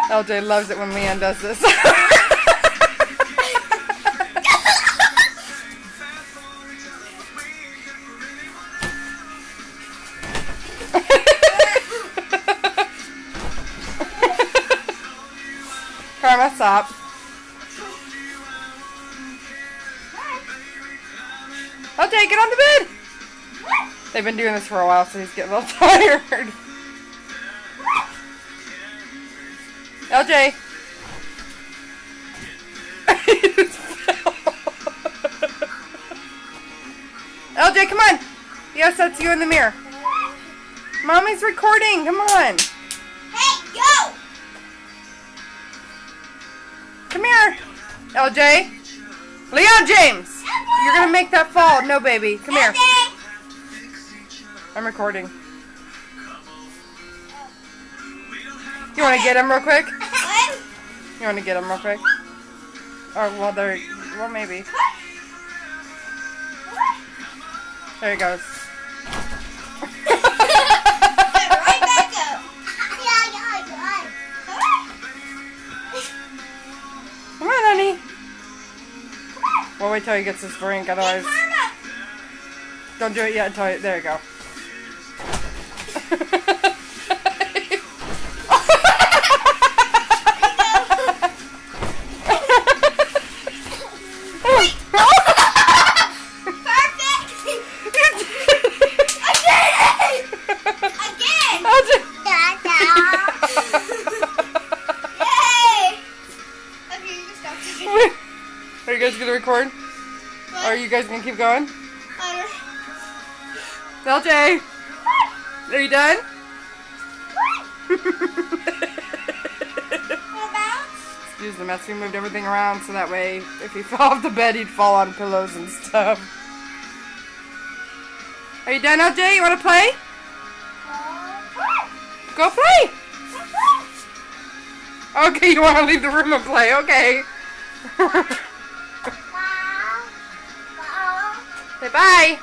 LJ loves it when Leanne does this. Karma, stop. LJ, get on the bed! They've been doing this for a while, so he's getting a little tired. LJ! LJ, come on! Yes, that's you in the mirror. Mommy's recording, come on! Hey, go! Come here! LJ! Leon James! You're gonna make that fall. No, baby. Come here. I'm recording. You want to get him real quick? You want to get him real quick? Oh, well, well, maybe. There he goes. Right back up. Come on, honey. We'll wait till he gets his drink, otherwise... Don't do it yet until... There you go. Are you guys gonna record? What? Or are you guys gonna keep going? LJ! Are you done? Excuse the mess. We moved everything around so that way if he fell off the bed he'd fall on pillows and stuff. Are you done, LJ? You wanna play? Go play! Okay, you wanna leave the room and play, okay. Say bye.